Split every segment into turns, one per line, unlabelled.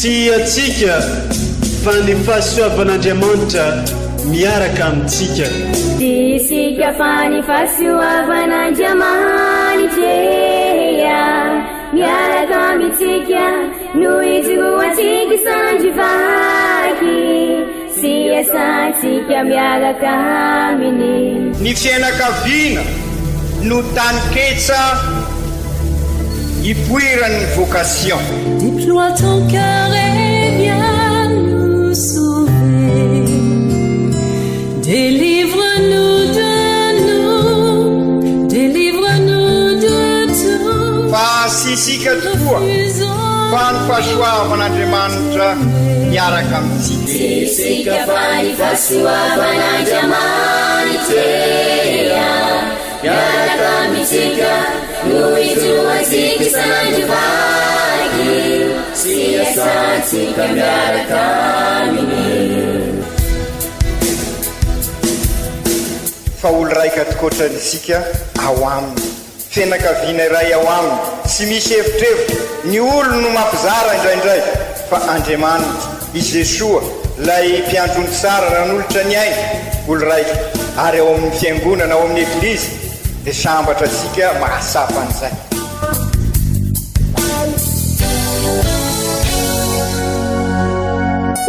sy atsika fa ny fahasoavan'Andriamanitra miaraka amintsika.
Isika fa ny fahasoavan'Andriamanitra miaraka amintsika no ijoatsika sandrivaky sy asantsika miaraka aminy.
Ny fianakaviana no taniketsa ipoiran'ny vocation.
Déploie ton cœur et viens nous sauver. Délivre-nous de tout.
Fa sisika tokoa fa ny fahasoavan'Andriamanitra miaraka amintsika.
Sisika fa ny fahasoavan'Andriamanitra miaraka amintsika no ijoatsika sandrivaky sy asantsika miaraka aminy.
Fa olo raika atokotran'isika ao aminy, fianakaviana iray ao aminy, tsy misy hevitrevitra. Ny olo no mampizara indraindray fa Andriamanitra i Jesoa lay mpiandrony tsara ranolotra ny aina olo raika, ary ao amin'ny fiangonana ao amin'ny eglizy dia sambatra atsika mahasapa an'izay.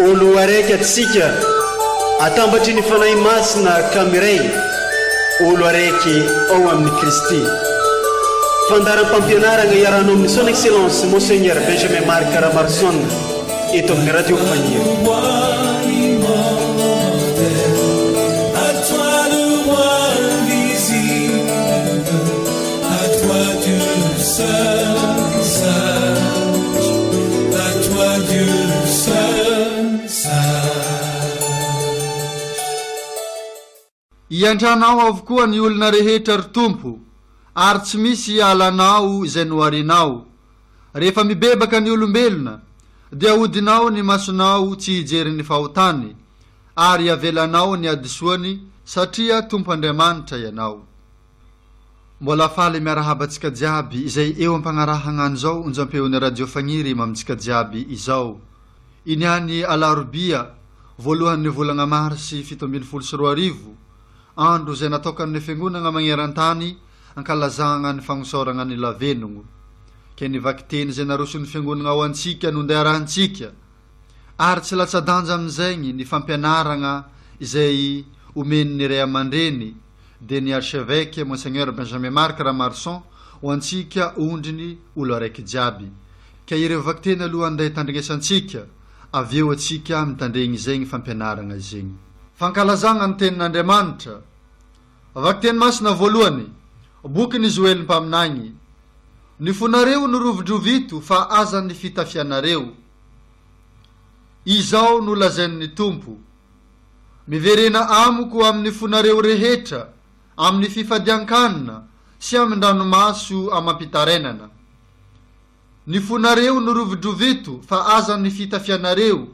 Olo araiky atsika atambatry ny fanahy masina kamiray, olo araiky ao amin'ny Kristy. Fandaram-pampianarana iarahanao amin'ny son excellence Monseigneur Benjamin Marc Caramarson eto amin'ny radio Fagniry.
Iantranao avokoa ny olona rehetra ry Tompo, ary tsy misy alanao izay noarinao. Rehefa mibebaka ny olombelona, dia ahodinao ny masonao tsy hijery ny fahotany, ary avelanao ny adisoany satria Tompo Andriamanitra ianao. Mbola faly miarahabantsika jiaby izay eo am-pagnarahana an'izao onjam-peon'ny radio Fagniry mamintsika jiaby izao. Iniany alarobia voalohan'ny volana marsy 2024 andro izay nataokan'ny fiangonana magneran-tany ankalazana ny fagnosorana ny lavenogno. Ke nivaky teny izay naroson'ny fiangonana ao antsika no ndeharahantsika, ary tsy latsa-danja amin'izay ny fampianarana izay omen'ny ray aman-dreny dia ny archevêque Monseigneur Benjamin Marc Caramarson ho antsika ondriny olo araiky jiaby. Ka ireo vaky teny aloha andeha tandregnesantsika, avy eo atsika mitandregny izay fampianarana izegny. Fankalazana ny tenin'Andriamanitra. Vaky teny masina voalohany, boky ny Joely mpaminagny. Ny fonareo no rovidrovito fa aza ny fitafianareo. Izao no lazain'ny Tompo. Miverena amiko amin'ny fonareo rehetra, amin'ny fifadiankanina sy amin'ny ndranomaso amampitarenana. Ny fonareo no rovidrovito fa aza ny fitafianareo,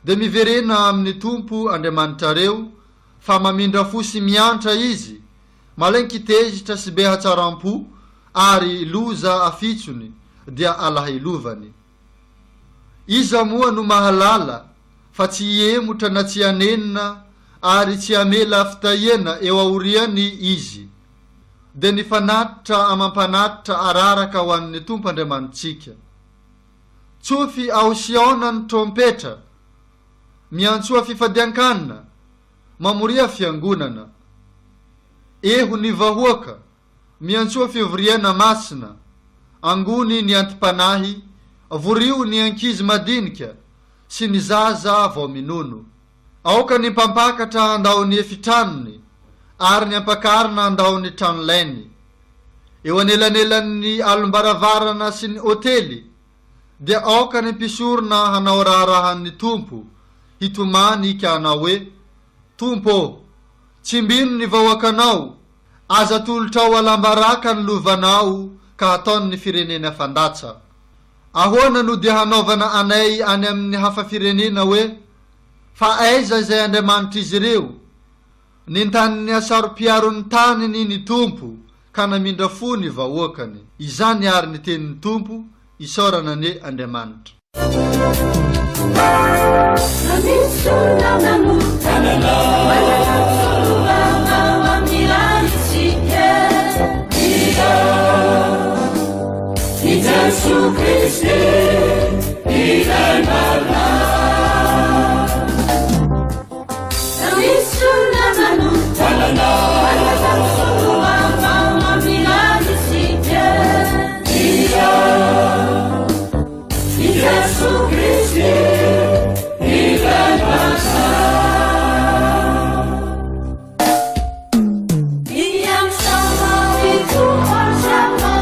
dia miverena amin'ny Tompo Andriamanitrareo fa mamindra fosy miantra izy, malenkitezitra sy be hatsaram-po, ary loza afitsony dia alahilovany. Iza moa no mahalala fa tsy iemotra na tsy anenina ary tsy amela fitahiana eo aoriany izy, dia ny fanatitra amampanatitra araraka ho an'ny Tompo Andriamanitsika. Tsofy aosiaona ny trompetra, miantsoa fifadiankanina, mamoria fiangonana. Eho ny vahoaka, miantsoa fivoriana masina, angony ny antipanahy, vorio ny ankizy madinika, sy ny zaza vao minono. Aoka ny mpampakatra andao ny efitranony, ary ny ampakarina andao ny tranolainy. Eo anelanelan'ny alombaravarana sy ny hotely, dia aoka ny mpisorona hanao raharahan'ny Tompo, hitomany ikana hoe, Tompo, tsimbino ny vahoakanao, aza tolotrao alambaraka ny lovanao ka hataony ny firenena fandatsa. Ahoana no dia hanaovana anay any amin'ny hafa firenena hoe, fa aiza izay Andriamanitra izy ireo, nintaniny asaro-piaron'ny taniny ny Tompo ka namindra fo ny vahoakany. Izany ary ny tenin'ny Tompo, isaorana ny Andriamanitra.
Yesu Kristi ilai mala Namisuna manu Talana Talana Mama milani sike Iya Yesu Kristi ilai mala Iyang sama itu bersama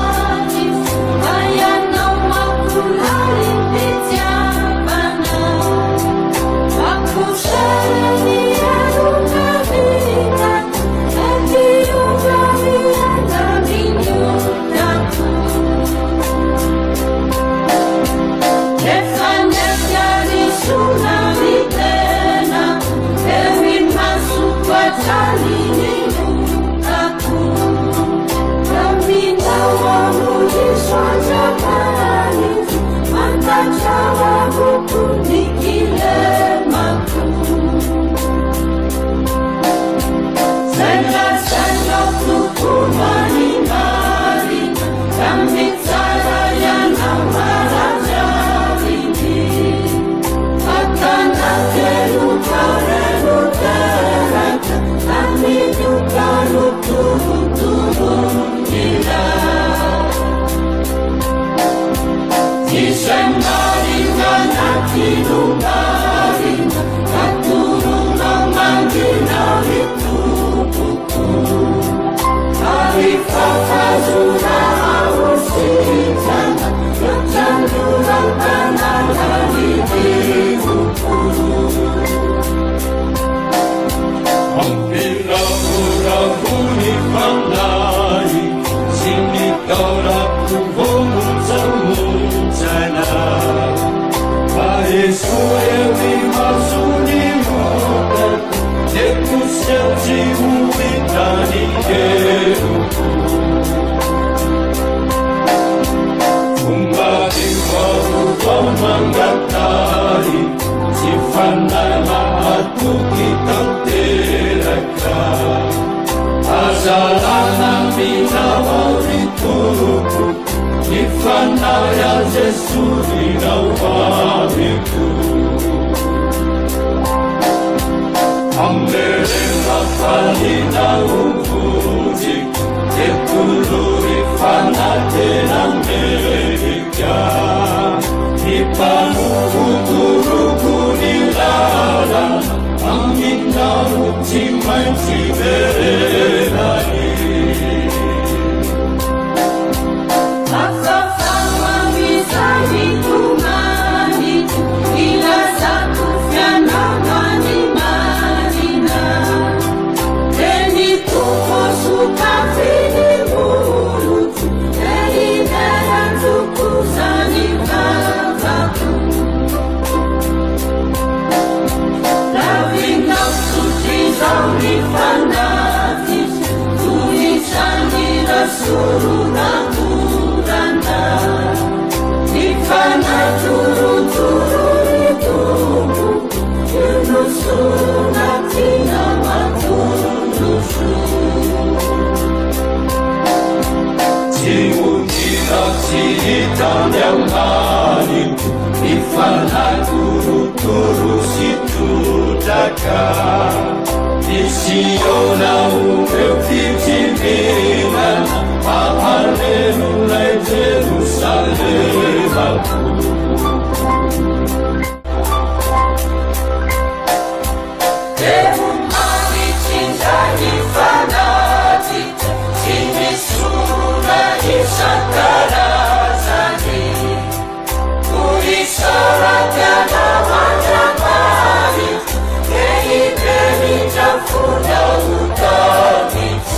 Fuda utani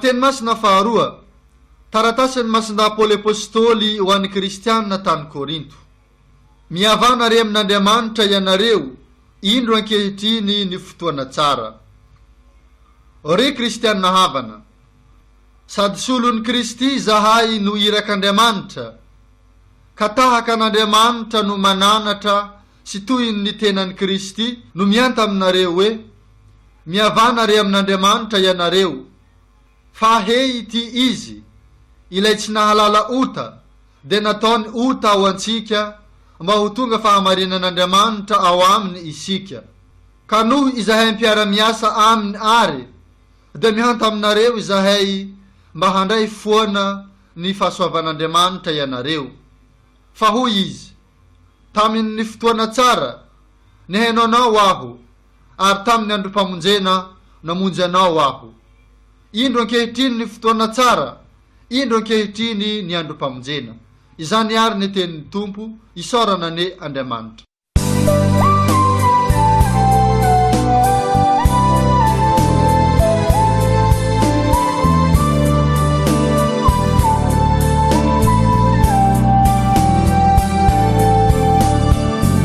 teny masina faharoa, taratasiny masinda Paoly apôstôly ho an'ny kristianina tany Korinto. Mihavana re amin'Andriamanitra ianareo indro ankehitriny ny fotoana tsara. Re kristianina havana, sady solon'ny Kristy zahay no irak'Andriamanitra, ka tahaka an'Andriamanitra no mananatra sy toy ny tenan'ny Kristy no mianta aminareo hoe mihavana re amin'Andriamanitra ianareo, fa hei ity izy ilay tsy nahalala ota de nataony ota ao antsika mba ho tonga fahamarinan'Andriamanitra ao aminy isika. Ka noho izahay mpiara-miasa aminy ary de mihanta aminareo izahay mba handray foana ny fahasoavan'Andriamanitra ianareo. Fa hoy izy, tamin'ny fotoana tsara nihainao anao aho, ary tamin'ny androm-pamonjena namonjy anao aho. Indro ankehitriny ny fotoana tsara, indro ankehitriny ny androm-pamonjena. Izany ary ny tenin'ny Tompo, isaorana ne Andriamanitra.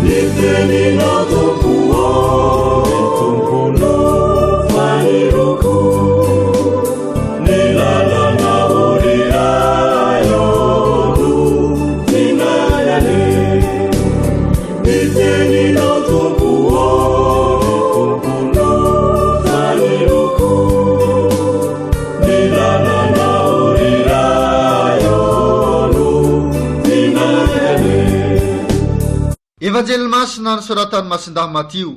Nitenina Tompo, Tompo fahiruku, nilalana orirayo ninayane. Nitenina Tompo, Tompo fahiruku, nilalana orirayo ninayane.
Evanjely masina nosoratan'ny masindahy Matio.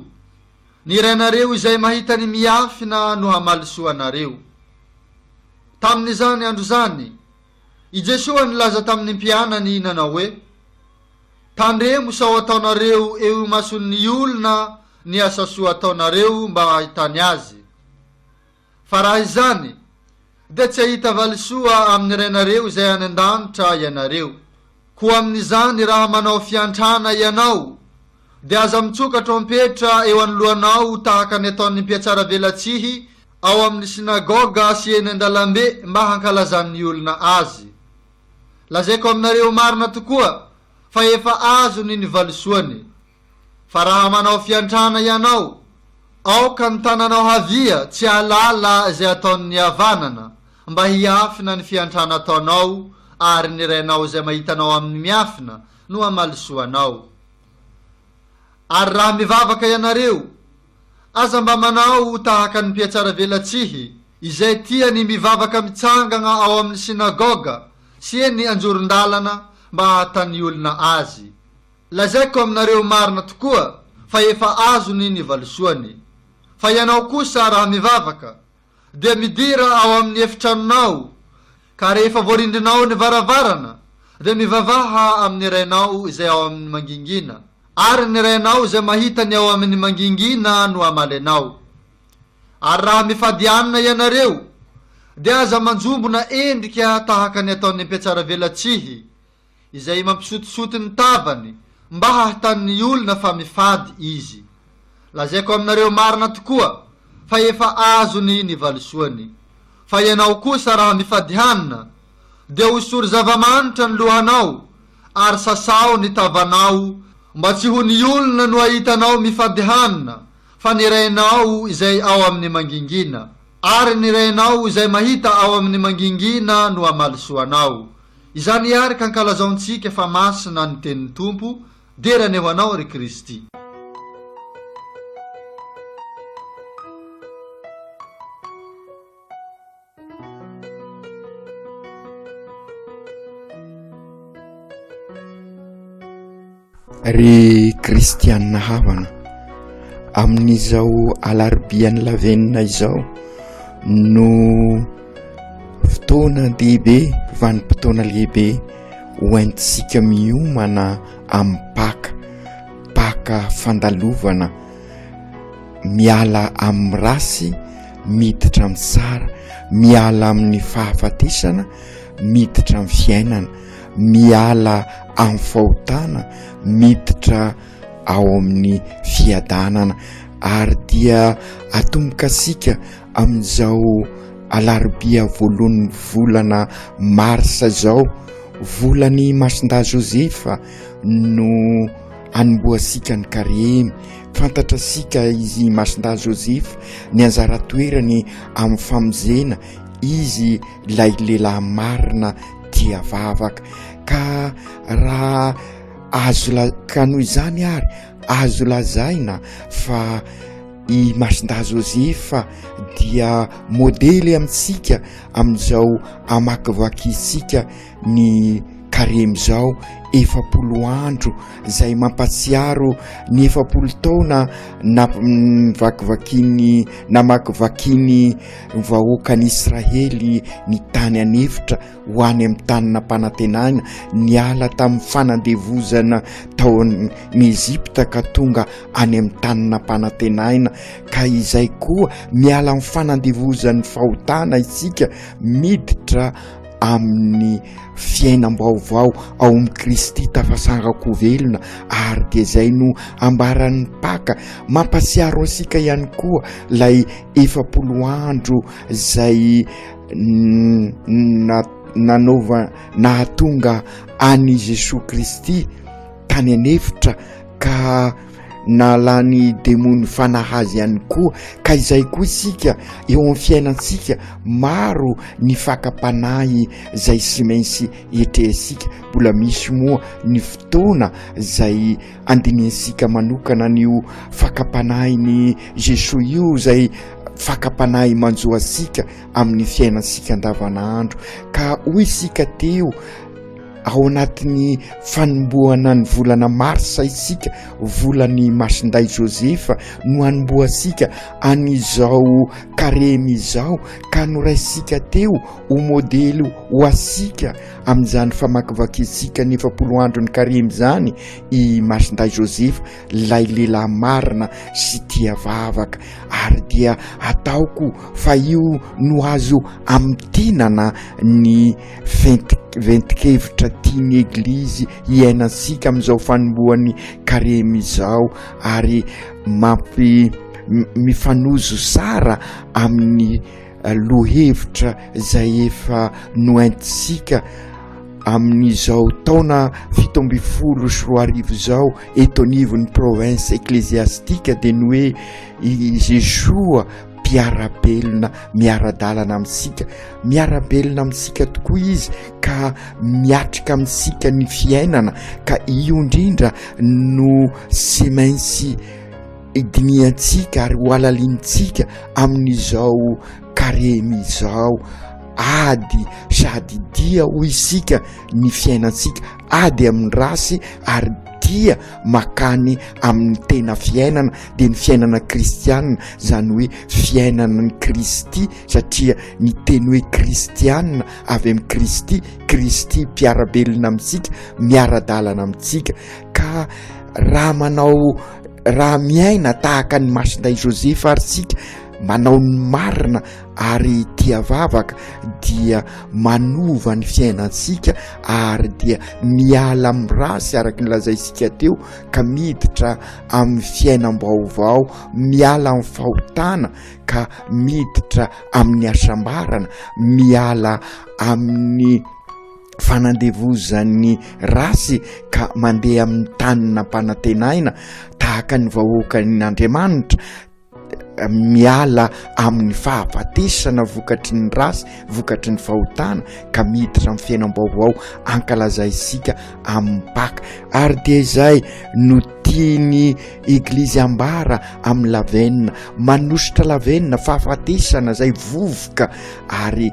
Nirainareo izay mahita ny miafina no hamalisoanareo. Tamin'izany andro zany, i Jesosy nilaza tamin'ny mpianany nanao hoe, tandremo sao ataonareo eo mason'ny olona ny asa soa ataonareo mba hahitany azy. Fa raha izany, de tsy ahita valisoa amin'ny rainareo izay any an-danitra ianareo. Koa amin'izany raha manao fiantrana ianao, de aza mitsoka trompetra eo anoloanao tahaka ny ataon'ny mpiatsara velatsihy ao amin'ny sinagoga sy eny an-dalambe mba hankalazan'ny olona azy. Lazaiko aminareo marina tokoa fa efa azony ny valisoany. Fa raha manao fiantrana ianao, aoka ny tananao havia tsy alala izay ataon'ny havanana mba hiafina ny fiantrana ataonao, ary ny rainao izay mahitanao amin'ny miafina no hamalisoanao. Ary raha mivavaka ianareo, aza mba manao tahaka ny mpiatsara velatsihy izay tiany mivavaka mitsangana ao amin'ny sinagoga sy eny anjoron-dalana mba hahatany olona azy. Lazaiko aminareo marina tokoa fa efa azony ny valisoany. Fa ianao kosa raha mivavaka, de midira ao amin'ny efitranonao, ka rehefa voarindrinao ny varavarana, de mivavaha amin'ny rainao izay ao amin'ny mangingina, ary ny rainao izay mahitany ao amin'ny mangingina no amalenao. Ary raha mifadianina ianareo, de aza manjombona endrika tahaka ny ataon'ny mpiatsara velatsihy izay mampisotisoty ny tavany mba hahitan'ny olona fa mifady izy. Lazaiko aminareo marina tokoa fa efa azony ny valisoany. Fa ianao kosa raha mifadihanina, de hosory zavamanitra ny lohanao, ary sasao ny tavanao mba tsy ho ny olona no ahitanao mifadihanina, fa ny rainao izay ao amin'ny mangingina, ary ny rainao izay mahita ao amin'ny mangingina no amalisoanao. Izany ary ka ankalazaontsika fa masina ny tenin'ny Tompo, derany ho anao ry Kristy.
Ry kristianina havana, amin'izao alarobia ny lavenina izao no fotoana lehibe, vanim-potoana lehibe hoentisika miomana amin'ny paka fandalovana, miala amin'ny rasy, miditra amin'ny sara, miala amin'ny fahafatesana, miditra amin'ny fiainana, miala amin'ny fahotana, miditra ao amin'ny fiadanana, ary dia atombokasika amin'izao alarobia voalohan'ny volana marsa zao, volany masinda Josefa no anomboasika ny karemy. Fantatrasika izy masinda Josefa ny anjara toerany amin'ny famonjena, izy lay lehilahy marina dia vavaka. Ka raha ka noho izany ary azo lazaina fa i masinda Josefa dia modely amintsika amin'izao amakivakintsika ny karemy zao. 40 andro zay mampatsiaro ny 40 taona namakivakin'ny vahoakan'i Israely ny tany anefitra ho any amin'ny tanina mpanantenana, niala tamin'ny fanandevozana tao ny Ezipta ka tonga any amin'ny tanina mpanantenaina. Ka izay koa miala amin'ny fanandevozan'ny fahotana isika miditra amin'ny fiainam-baovao ao amin'ny Kristy tafasangako velona. Ary dia zay no ambaran'ny Paka, mampatsiaro ansika ihany koa lay 40 andro zay nahatonga any Jesosy Kristy tany anefitra ka nalany demony fanahazy ihany koa. Ka izay koa isika eo amin'ny fiainantsika maro ny fakapanahy zay sy mainsy etrehisika. Mbola misy moa ny fotoana zay andininsika manokana n'io fakapanahy ny Jesosy io, zay fakapanahy manjoasika amin'ny fiainansika andavanandro. Ka hoy isika teo ao anatin'ny fanomboana ny volana marsa isika, volany masinday Josefa no anomboasika an'izao karemy izao. Ka noraisika teo ho modely ho asika amin'izany famakivakintsika ny 40 andro ny karemy zany i masinday Josefa, lay lehilahy marina sy tia vavaka. Ary dia ataoko fa io no azo amtinana ny ventikevitra tiany eglizy hiainansika amin'izao fanomboan'ny karemy izao, ary mifanozo sara amin'ny lohevitra zay efa noaintsika amin'izao taona 17 zao eto anivon'ny province ecclésiastique de ny hoe Jesoa mpiarabelona miaradalana amintsika, miarabelona amintsika tokoa izy, ka miatrika amintsika ny fiainana. Ka io indrindra no sy mainsy idiniantsika ary ho alalintsika amin'izao karemy izao. Ady sady dia ho isika ny fiainantsika, ady amin'ny rasy ary dia makany amin'ny tena fiainana, dia ny fiainana kristianina, zany hoe fiainana ny Kristy, satria ny teny hoe kristianina avy amin'ny Kristy, Kristy mpiarabelona amintsika, miaradalana amintsika. Ka raha miaina tahaka ny masinday Josefa ary sika manao ny marina ary tia vavaka, dia manova ny fiainantsika ary dia miala amin'ny rasy araky ny lazaisika teo, ka miditra amin'ny fiainam-baovao, miala amin'ny fahotana ka miditra amin'ny asambarana, miala amin'ny fanandevozan'ny rasy ka mandeha amin'ny tanina mpanantenaina tahaka ny vahoakan'Andriamanitra, miala amin'ny fahafatesana vokatry ny rasy, vokatry ny fahotana, ka miditra amin'ny fiainam-baovao ankalazaisika amin'ny Paka. Ary dia izay no tiany eglizy ambara amin'ny lavenina, manositra lavenina, fahafatesana zay vovoka, ary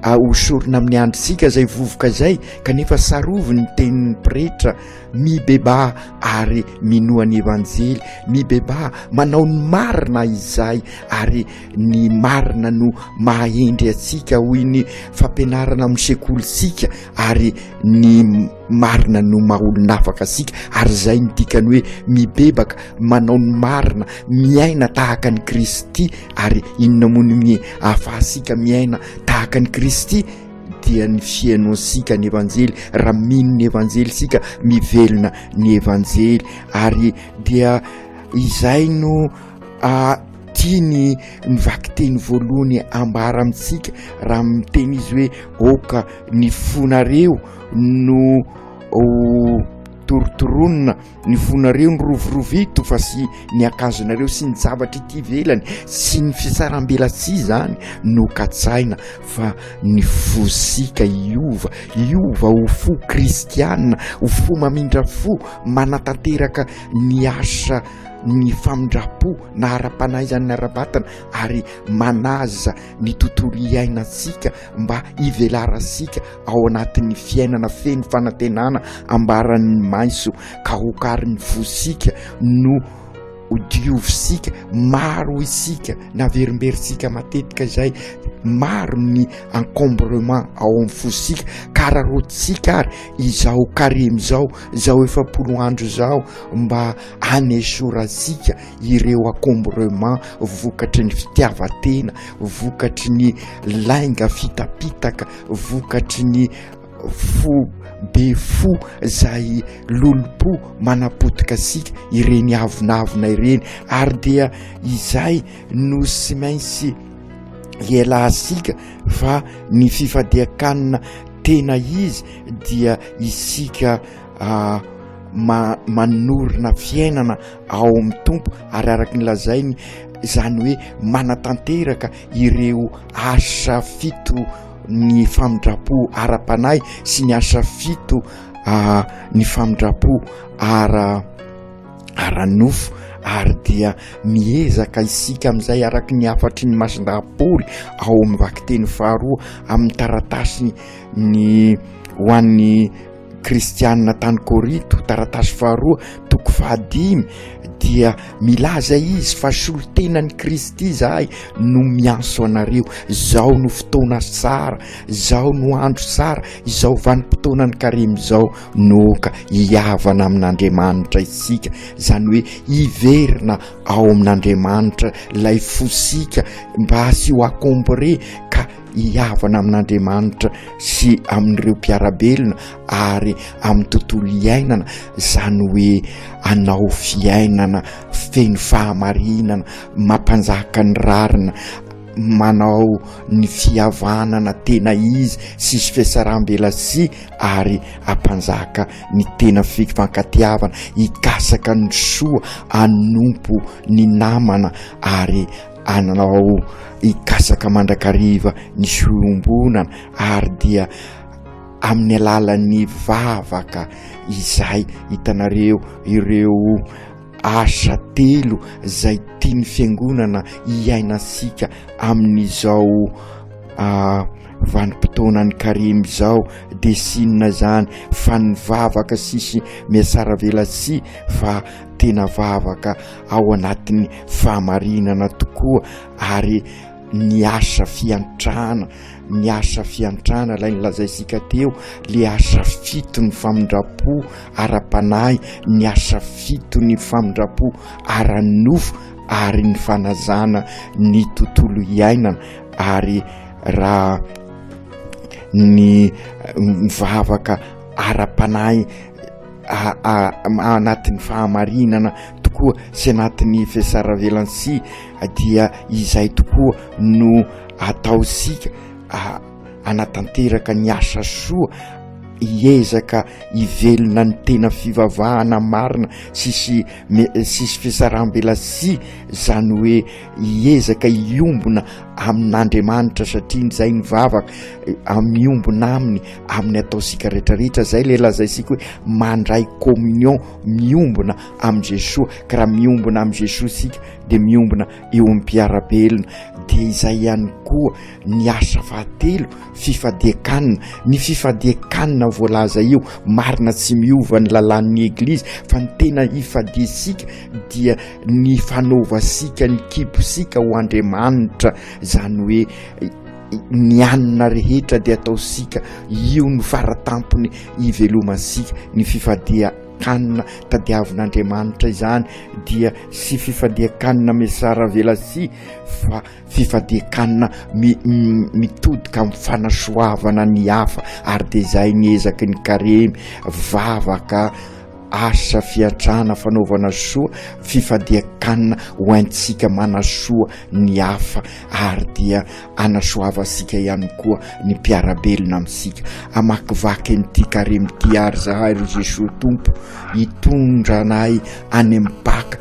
hosorona amin'ny andritsika zay vovoka zay, kanefa sarovi ny tenin'ny pretra, mibeba ary minoany evanjely, mibeba manao ny marina izay, ary ny marina no mahendry atsika hoy ny fampianarana amin'ny sekolosika, ary ny marina no maha-olonafaka asika. Ary zay ny dikany hoe mibebaka, manao ny marina, miaina tahaka ny Kristy. Ary inona moa ny ahafahasika miaina tahaka ny Kristy? Dia ny fiainoansika ny evanjely, raha mino ny evanjely sika mivelona ny evanjely. Ary dia izay no tiany mivaky teny voalohany ambara amitsika raha miteny izy hoe oka ny fonareo no torotoronina, ny fonareo ny rovorovito fa sy ny akanjonareo sy ny zavatra ity velany sy ny fisarambelatsy zany no katsaina fa ny fosika iova ho fo kristianina, ho fo mamindra fo, manatanteraka ny asa ny famindrapo na ara-panahy zany ny ara-batana ary manaza ny tontolo iainantsika mba ivelarasika ao anatin'ny fiainana feno fanantenana ambaran'ny maiso ka hokarin'ny fosika no diovysika maro isika na verimberitsika matetika zay maro ny encombrement ao amin'ny fosika kararotsika ary izao karemy zao efapolo andro zao mba anesorasika ireo encombrement vokatry ny fitiavatena, vokatry ny lainga fitapitaka, vokatry ny fo be fo zay lolopo manapotika asika ireny avinavina ireny ary dia izay no sy maintsy ialasika fa ny fifadiakanina tena izy dia isika manorina fiainana ao amin'ny tompo ary araky ny lazainy zany hoe manatanteraka ireo asa fito ny famindrapo ara-panahy sy ny asa fito ny famindrapo ara-nofo ary dia miezaka isika amin'izay araky ny afatry ny masindahapoly ao amin'ny vakiteny faharoa amin'ny taratasy ny ho an'ny kristianina tany Korinto taratasy faharoa toko 5 dia milaza izy fa solontenan'ny Kristy zahay no mianso anareo, zao no fotoana tsara, zao no andro tsara, izao vanim-potoanany karemy zao noka hiavana amin'Andriamanitra isika, zany hoe hiverina ao amin'Andriamanitra lay fosika mba sy ho akombore ka hiavana amin'Andriamanitra sy amin'ireo mpiarabelona ary amin'ny tontolo iainana zany hoe anao fiainana feno fahamarinana mampanjaka ny rarina manao ny fihavanana tena izy sisy fiasaram-belasy ary ampanjaka ny tena fifankatiavana hikasaka ny soa anompo ny namana ary anao hikasaka mandrakariva ny fiombonana ary dia amin'ny alalan'ny vavaka izay hitanareo ireo asa telo zay tiany fiangonana iainasika amin'izao vanim-potoanany karemy zao de sinina zany fa ny vavaka sisy miasara velasy fa tena vavaka ao anatin'ny fahamarinana tokoa ary ny asa fiantrana lay nilazaisika teo le asa fito ny famindrapo ara-panahy, ny asa fito ny famindrapo ara-nofo ary ny fanazana ny tontolo iainana ary raha ny mivavaka ara-panahy anatin'ny fahamarinana tokoa sy anatin'ny fiasaravelancy dia izay tokoa no ataosika anatanteraka ny asa soa hiezaka hivelona ny tena fivavahana marina sisy fiasaram-belasy zany hoe hiezaka hiombona amin'Andriamanitra satria nizay ny vavaka miombona aminy amin'ny ataosika rehetrarehetra zay le lazaisika hoe mandray communion miombona am' Jesosy ka raha miombona am' Jesosy sika de miombona eo amin'ny mpiarabelona de izay ihany koa ny asa fahatelo fifadiakanina ny fifadiakanina voalaza io marina tsy miova ny lalan'ny eglizy fa ny tena hifadiasika dia ny fanaovasika ny kiposika ho Andriamanitra zany hoe ny anina rehetra de ataosika io no faratampony hivelomasika ny fifadiakanina tadiavin'Andriamanitra izany dia sy fifadiakanina miasara velasy fa fifadiakanina mitodika amin'ny fanasoavana ny hafa ary de zay niezaky ny karemy vavaka asa fiatrana fanaovana soa, fifadiakanina ho aintsika manasoa ny hafa ary dia anasoavasika ihany koa ny mpiarabelona amintsika. Amakivaky n'ity karemity ary zahay ro Jesosy tompo, hitondra anay any amin'ny paka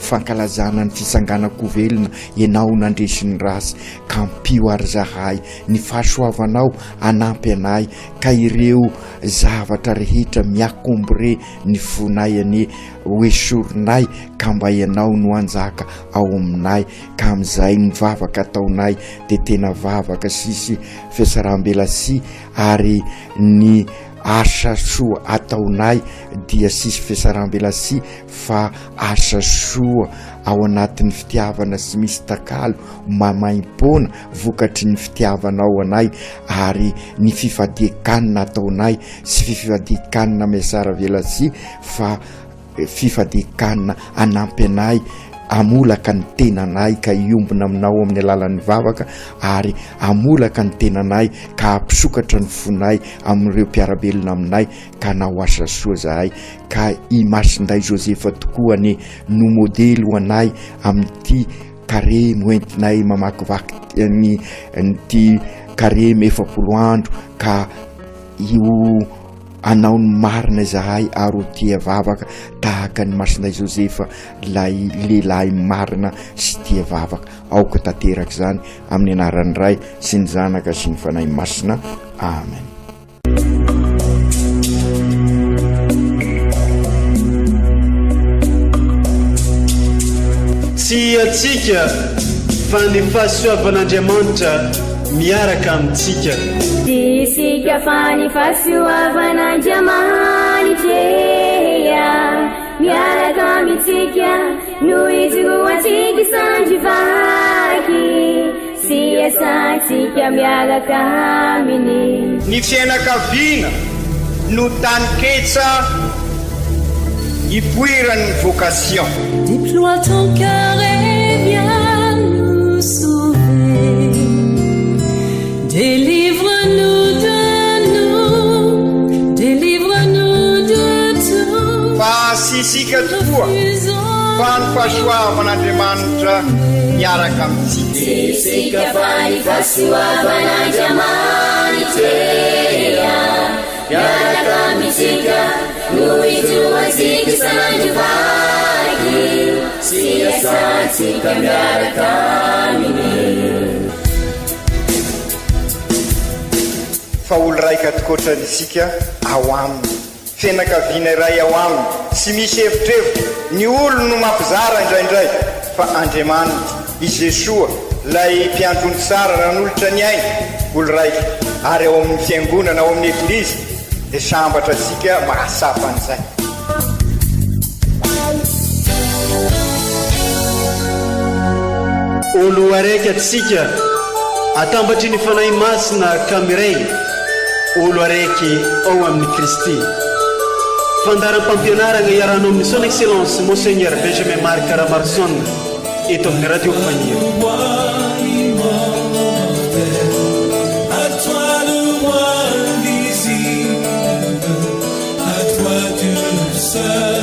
fankalazana ny fisanganako velona ianao nandresiny rasy, ka mpio ary zahay ny fahasoavanao anampy anay, ka ireo zavatra rehetra miakombore ny fonay ane hoesorinay, ka mba ianao no anjaka ao aminay, ka amin'izay ny vavaka ataonay de tena vavaka sisy fiasaram-belasi, ary ny asa soa ataonay dia sisy fiasaram-belasi fa asa soa ao anatin'ny fitiavana sy misy takalo mamaim-pona vokatry ny fitiavanao anay, ary ny fifadiakanina ataonay sy fifadiakanina miasara velasi fa fifadiakanina anampy anay amolaka ny tenanay ka iombona aminao amin'ny alalan'ny vavaka, ary amolaka ny tenanay ka ampisokatra ny fonay amin'ireo mpiarabelona aminay, ka nao asa soa zahay. Ka i masinday Josefa tokoa ny no modely ho anay amin'ity karemy hoentinay mamakivaky nyty karemy 40 andro, ka io anao ny marina zahay ary ho tia vavaka tahaka ny masinday Josefa, lay lehilahy marina sy tia vavaka. Aoka tanteraka zany amin'ny anaran'ny Ray sy ny Zanaka sy ny Fanahy Masina. Amen.
Tsy atsika fa ny fahasoavan'Andriamanitra miaraka amintsika.
Isika fa ny fahasoavan'Andriamanitra miaraka amintsika, no izoatsika sandrivaky, sy asantsika miaraka aminy.
Ny fianakaviana no taniketsa ipoiran'ny vocation.
Déploie ton cœur et viens nous sauver. Délivre-nous de nous, délivre-nous de tout.
Fa sisika tokoa fa ny fahasoavan'Andriamanitra miaraka amintsika.
Sisika fa ny fahasoavan'Andriamanitra miaraka amintsika, no izoatsika sandrivaky, sy asantsika miaraka aminy.
Fa olo raika tokoatranisika ao aminy, fianakaviana iray ao aminy, sy misy hevitrevitra ny olo no mampizara indraindray, fa Andriamanitra i Jesosy lay mpiandrony tsara ranolotra ny aina olo raika, ary ao amin'ny fiangonana ao amin'ny eglizy dia sambatra antsika mahasapa an'izay.
Olo araiky atsika atambatry ny fanahy masina kamiray, olo araiky ao amin'ny Kristy. Fandaram-pampianarana iaranao amin'ny son excellence Monseigneur Benjamin Marc Caramarson eto amin'ny radio Fania.
À toi le roi invisible, à toi Dieu seul.